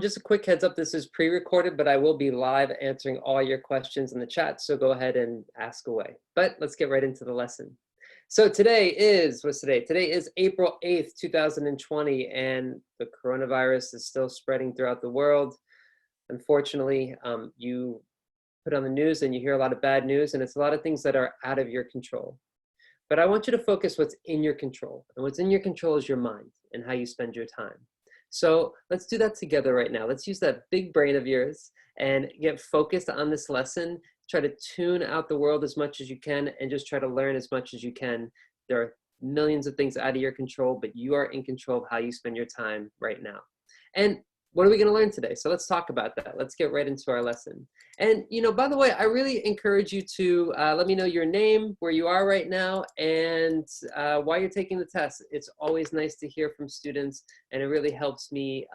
Just a quick heads up, this is pre-recorded, but I will be live answering all your questions in the chat, so go ahead and ask away. But let's get right into the lesson. So today is, what's today? Today is April 8th, 2020, and the coronavirus is still spreading throughout the world. Unfortunately, you put on the news and you hear a lot of bad news, and it's a lot of things that are out of your control. But I want you to focus what's in your control. And what's in your control is your mind and how you spend your time. So let's do that together right now. Let's use that big brain of yours and get focused on this lesson. Try to tune out the world as much as you can and just try to learn as much as you can. There are millions of things out of your control, but you are in control of how you spend your time right now. And what are we going to learn today? So let's talk about that. Let's get right into our lesson. And, by the way, I really encourage you to let me know your name, where you are right now, and why you're taking the test. It's always nice to hear from students, and it really helps me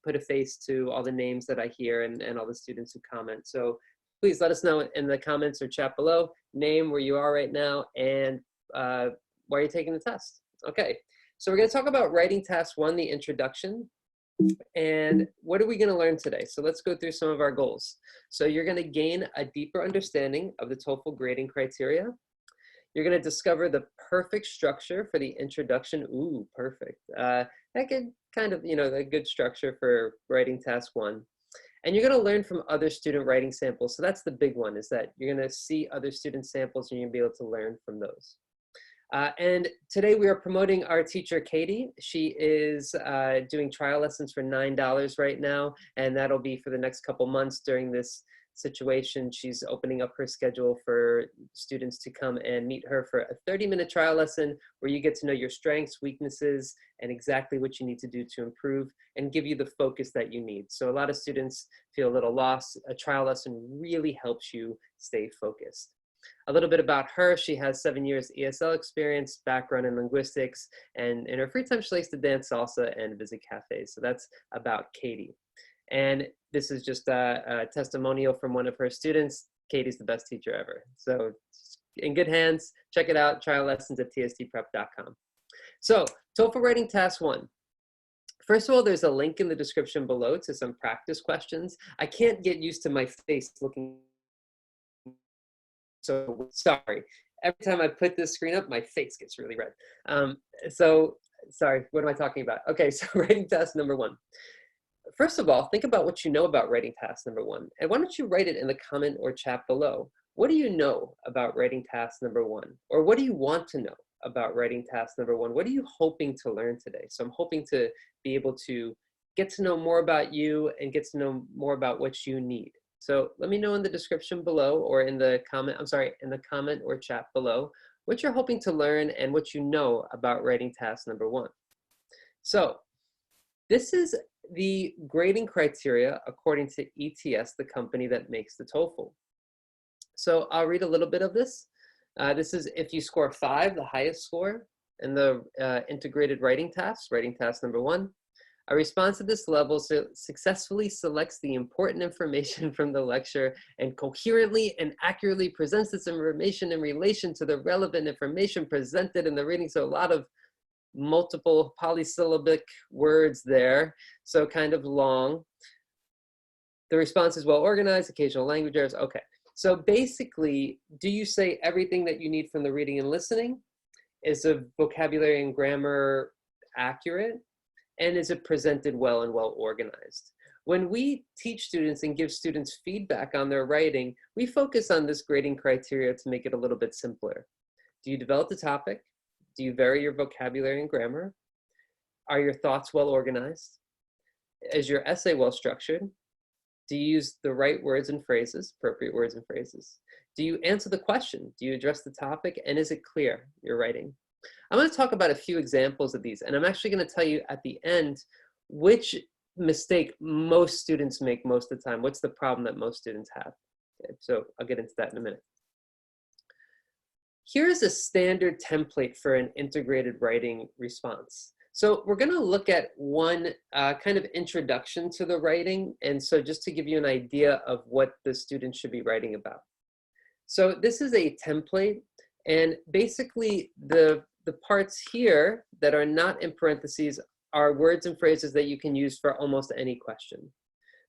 put a face to all the names that I hear and all the students who comment. So please let us know in the comments or chat below, name, where you are right now, and why you're taking the test. Okay, so we're going to talk about writing task 1, the introduction. And what are we going to learn today? So let's go through some of our goals. So you're going to gain a deeper understanding of the TOEFL grading criteria. You're going to discover the perfect structure for the introduction. Ooh, perfect. That could kind of, a good structure for writing task 1. And you're going to learn from other student writing samples. So that's the big one, is that you're going to see other student samples and you're going to be able to learn from those. And today we are promoting our teacher, Katie. She is doing trial lessons for $9 right now, and that'll be for the next couple months during this situation. She's opening up her schedule for students to come and meet her for a 30-minute trial lesson where you get to know your strengths, weaknesses, and exactly what you need to do to improve and give you the focus that you need. So a lot of students feel a little lost. A trial lesson really helps you stay focused. A little bit about her: she has 7 years ESL experience, background in linguistics, and in her free time she likes to dance salsa and visit cafes. So that's about Katie. And this is just a testimonial from one of her students. Katie's the best teacher ever. So in good hands. Check it out, trial lessons at tstprep.com. So TOEFL writing task 1. First of all, there's a link in the description below to some practice questions. I can't get used to my face looking, so sorry. Every time I put this screen up, my face gets really red. So sorry, what am I talking about? Okay, so writing task number 1. First of all, think about what you know about writing task number 1. And why don't you write it in the comment or chat below? What do you know about writing task number 1? Or what do you want to know about writing task number 1? What are you hoping to learn today? So I'm hoping to be able to get to know more about you and get to know more about what you need. So let me know in the description below, or in the comment, in the comment or chat below, what you're hoping to learn and what you know about writing task number 1. So this is the grading criteria according to ETS, the company that makes the TOEFL. So I'll read a little bit of this. This is if you score 5, the highest score in the integrated writing task number 1. A response at this level successfully selects the important information from the lecture and coherently and accurately presents this information in relation to the relevant information presented in the reading. So a lot of multiple polysyllabic words there, so kind of long. The response is well organized, occasional language errors. Okay, so basically, do you say everything that you need from the reading and listening? Is the vocabulary and grammar accurate? And is it presented well and well organized? When we teach students and give students feedback on their writing, we focus on this grading criteria to make it a little bit simpler. Do you develop the topic? Do you vary your vocabulary and grammar? Are your thoughts well organized? Is your essay well structured? Do you use the right words and phrases, appropriate words and phrases? Do you answer the question? Do you address the topic? And is it clear, your writing? I'm going to talk about a few examples of these, and I'm actually going to tell you at the end which mistake most students make most of the time. What's the problem that most students have? Okay, so I'll get into that in a minute. Here's a standard template for an integrated writing response. So we're going to look at one kind of introduction to the writing, and so just to give you an idea of what the student should be writing about. So this is a template, and basically the parts here that are not in parentheses are words and phrases that you can use for almost any question.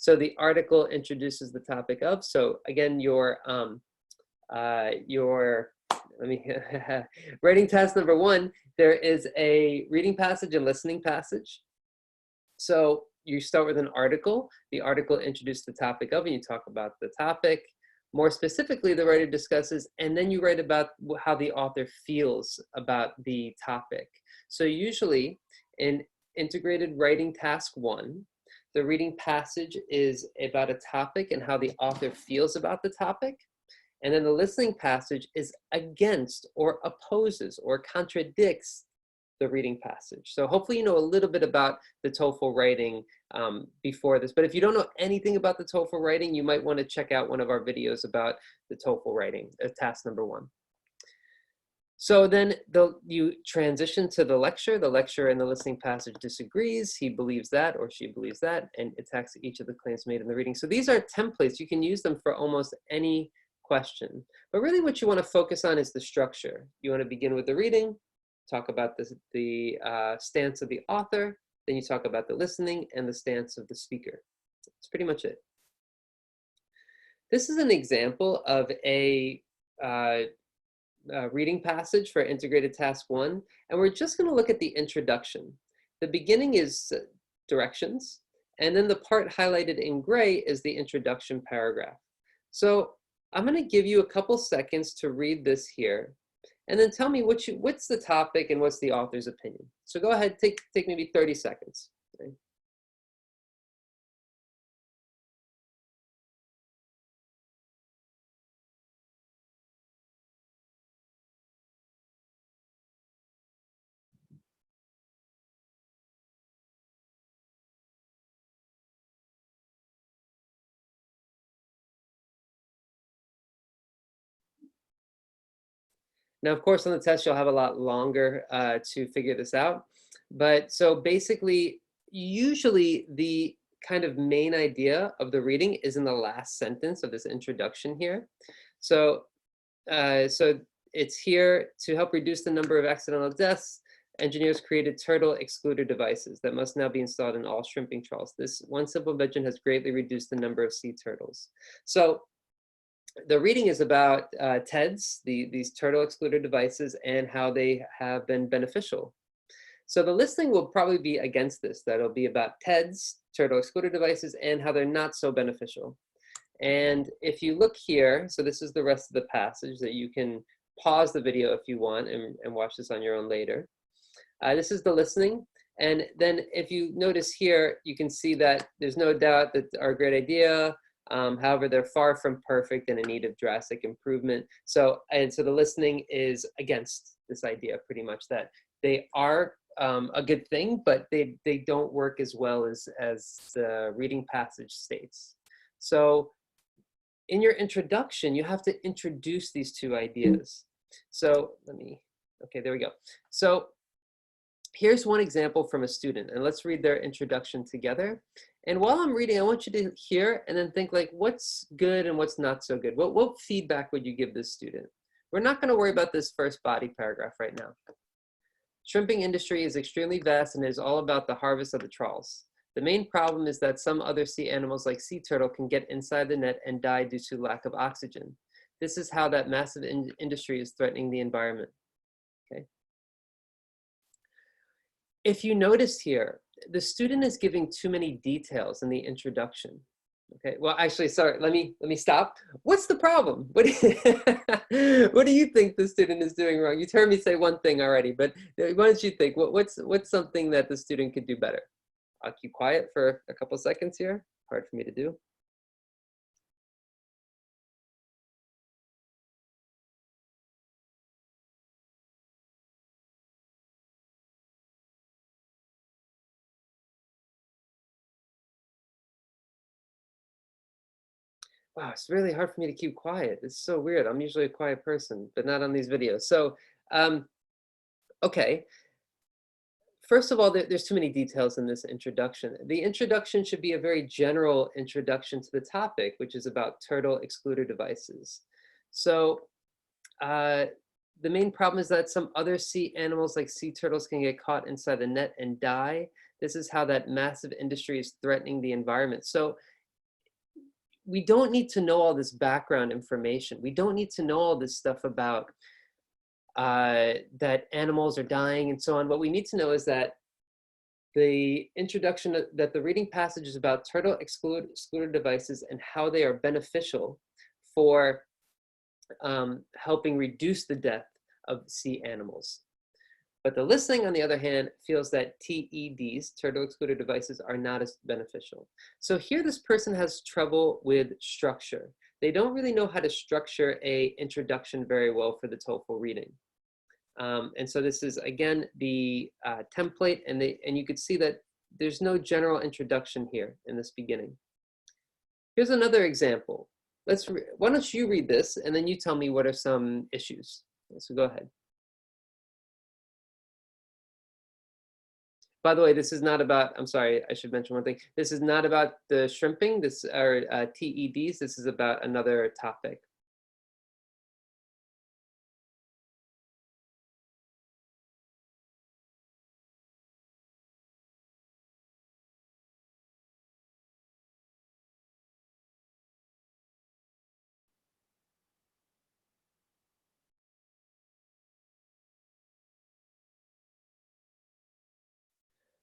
So the article introduces the topic of. So again, your let me writing task number 1. There is a reading passage and listening passage. So you start with an article. The article introduces the topic of, and you talk about the topic. More specifically, the writer discusses, and then you write about how the author feels about the topic. So usually in integrated writing task 1, the reading passage is about a topic and how the author feels about the topic. And then the listening passage is against or opposes or contradicts the reading passage. So hopefully you know a little bit about the TOEFL writing before this. But if you don't know anything about the TOEFL writing, you might want to check out one of our videos about the TOEFL writing, task number 1. So then you transition to the lecture. The lecturer in the listening passage disagrees. He believes that or she believes that, and attacks each of the claims made in the reading. So these are templates. You can use them for almost any question. But really what you want to focus on is the structure. You want to begin with the reading, talk about the stance of the author, then you talk about the listening and the stance of the speaker. That's pretty much it. This is an example of a reading passage for integrated task 1, and we're just going to look at the introduction. The beginning is directions, and then the part highlighted in gray is the introduction paragraph. So I'm going to give you a couple seconds to read this here, and then tell me what's the topic and what's the author's opinion. So go ahead, take maybe 30 seconds. Okay. Now, of course, on the test, you'll have a lot longer to figure this out. But so basically, usually the kind of main idea of the reading is in the last sentence of this introduction here. So, so it's here to help reduce the number of accidental deaths. Engineers created turtle excluder devices that must now be installed in all shrimping trawls. This one simple invention has greatly reduced the number of sea turtles. So the reading is about TEDs, these turtle excluder devices, and how they have been beneficial. So the listening will probably be against this. That'll be about TEDs, turtle excluder devices, and how they're not so beneficial. And if you look here, so this is the rest of the passage that you can pause the video if you want and watch this on your own later. This is the listening. And then if you notice here, you can see that there's no doubt that our great idea, however, they're far from perfect and in need of drastic improvement. So the listening is against this idea pretty much, that they are a good thing, but they don't work as well as the reading passage states. So in your introduction, you have to introduce these two ideas. So okay, there we go. So here's one example from a student, and let's read their introduction together. And while I'm reading, I want you to hear and then think, like, what's good and what's not so good? What feedback would you give this student? We're not going to worry about this first body paragraph right now. Shrimping industry is extremely vast and is all about the harvest of the trawls. The main problem is that some other sea animals like sea turtle can get inside the net and die due to lack of oxygen. This is how that massive industry is threatening the environment. Okay. If you notice here, the student is giving too many details in the introduction. Okay, well, actually, sorry, let me stop. What's the problem? What do you think the student is doing wrong? You've heard me say one thing already, but why don't you think, what's something that the student could do better? I'll keep quiet for a couple seconds here. Hard for me to do. Wow, it's really hard for me to keep quiet. It's so weird. I'm usually a quiet person, but not on these videos. So, okay. First of all, there's too many details in this introduction. The introduction should be a very general introduction to the topic, which is about turtle excluder devices. So the main problem is that some other sea animals like sea turtles can get caught inside the net and die. This is how that massive industry is threatening the environment. So we don't need to know all this background information. We don't need to know all this stuff about that animals are dying and so on. What we need to know is that the introduction, that the reading passage is about turtle excluder devices and how they are beneficial for helping reduce the death of sea animals. But the listening, on the other hand, feels that TEDs, turtle excluder devices, are not as beneficial. So here this person has trouble with structure. They don't really know how to structure a introduction very well for the TOEFL reading. And so this is, again, the template, and you could see that there's no general introduction here in this beginning. Here's another example. Why don't you read this, and then you tell me what are some issues. So go ahead. By the way, this is not about, I'm sorry, I should mention one thing. This is not about the shrimping, this are TEDs. This is about another topic.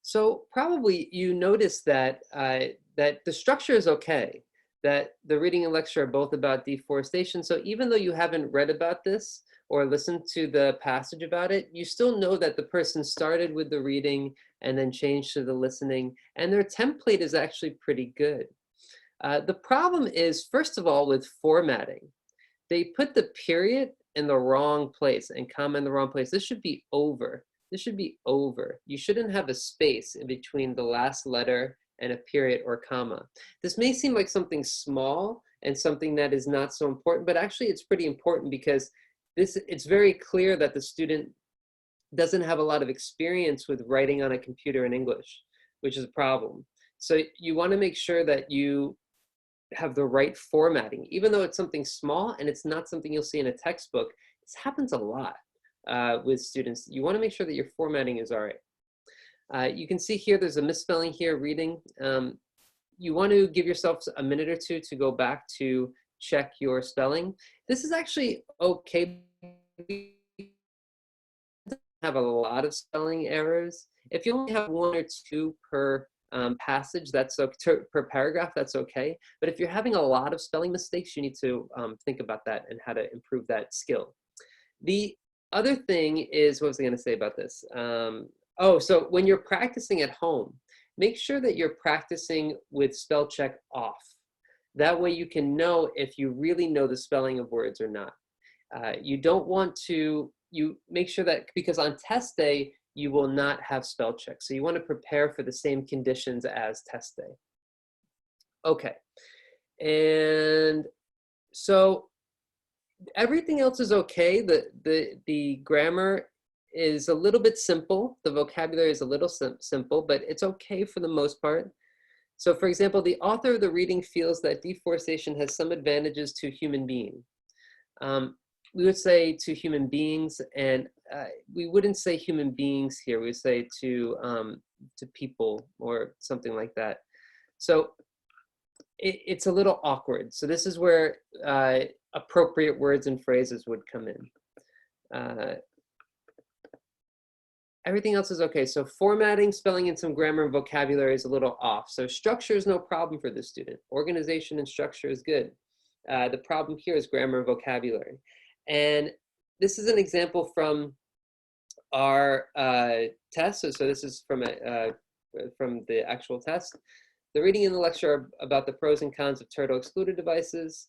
So probably you notice that that the structure is okay, that the reading and lecture are both about deforestation. So even though you haven't read about this or listened to the passage about it, you still know that the person started with the reading and then changed to the listening, and their template is actually pretty good. The problem is, first of all, with formatting. They put the period in the wrong place and comma in the wrong place. This should be over. This should be over. You shouldn't have a space in between the last letter and a period or comma. This may seem like something small and something that is not so important, but actually it's pretty important because it's very clear that the student doesn't have a lot of experience with writing on a computer in English, which is a problem. So you want to make sure that you have the right formatting, even though it's something small and it's not something you'll see in a textbook. This happens a lot with students. You want to make sure that your formatting is all right. You can see here there's a misspelling here, reading. You want to give yourself a minute or two to go back to check your spelling. This is actually okay. We have a lot of spelling errors. If you only have one or two per passage, that's okay, per paragraph, that's okay. But if you're having a lot of spelling mistakes, you need to think about that and how to improve that skill. The other thing is, what was I going to say about this? Oh, so when you're practicing at home, make sure that you're practicing with spell check off. That way you can know if you really know the spelling of words or not. You don't want to, you make sure that, because on test day, you will not have spell check. So you want to prepare for the same conditions as test day. Okay, and so everything else is okay. The grammar is a little bit simple. The vocabulary is a little simple, but it's okay for the most part. So for example, the author of the reading feels that deforestation has some advantages to human being. We would say to human beings, and we wouldn't say human beings here. We would say to people or something like that. So it's a little awkward. So this is where appropriate words and phrases would come in. Everything else is okay. So formatting, spelling, and some grammar and vocabulary is a little off. So structure is no problem for this student. Organization and structure is good. The problem here is grammar and vocabulary. And this is an example from our test. So this is from the actual test. The reading and the lecture are about the pros and cons of turtle excluded devices.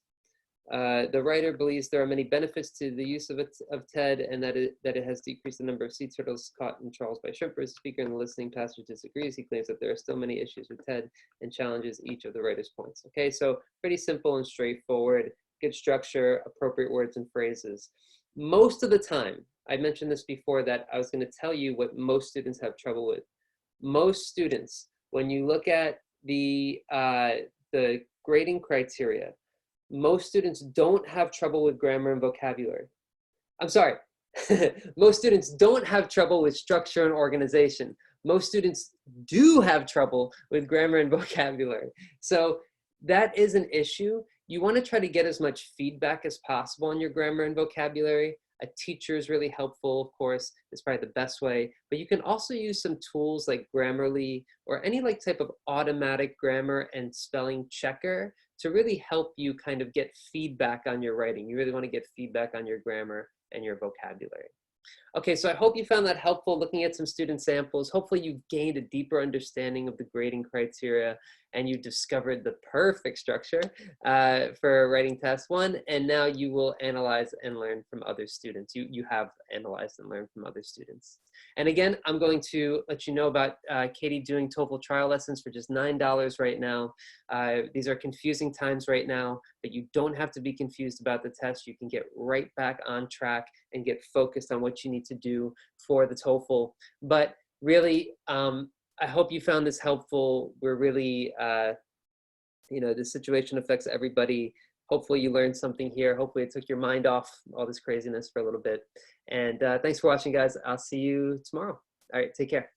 The writer believes there are many benefits to the use of TED, and that it has decreased the number of sea turtles caught in trawls by shrimpers. The speaker in the listening passage disagrees. He claims that there are still many issues with TED and challenges each of the writer's points. Okay, so pretty simple and straightforward, good structure, appropriate words and phrases. Most of the time, I mentioned this before, that I was going to tell you what most students have trouble with. Most students, when you look at the grading criteria, most students don't have trouble with grammar and vocabulary. I'm sorry, most students don't have trouble with structure and organization. Most students do have trouble with grammar and vocabulary. So that is an issue. You want to try to get as much feedback as possible on your grammar and vocabulary. A teacher is really helpful, of course. It's probably the best way. But you can also use some tools like Grammarly or any like type of automatic grammar and spelling checker to really help you kind of get feedback on your writing. You really want to get feedback on your grammar and your vocabulary. Okay, so I hope you found that helpful looking at some student samples. Hopefully you've gained a deeper understanding of the grading criteria and you discovered the perfect structure for writing test one. And now you will analyze and learn from other students. You have analyzed and learned from other students. And again, I'm going to let you know about Katie doing TOEFL trial lessons for just $9 right now. These are confusing times right now, but you don't have to be confused about the test. You can get right back on track and get focused on what you need to do for the TOEFL. But really, I hope you found this helpful. We're really, you know, this situation affects everybody. Hopefully you learned something here. Hopefully it took your mind off all this craziness for a little bit. And thanks for watching, guys. I'll see you tomorrow. All right, take care.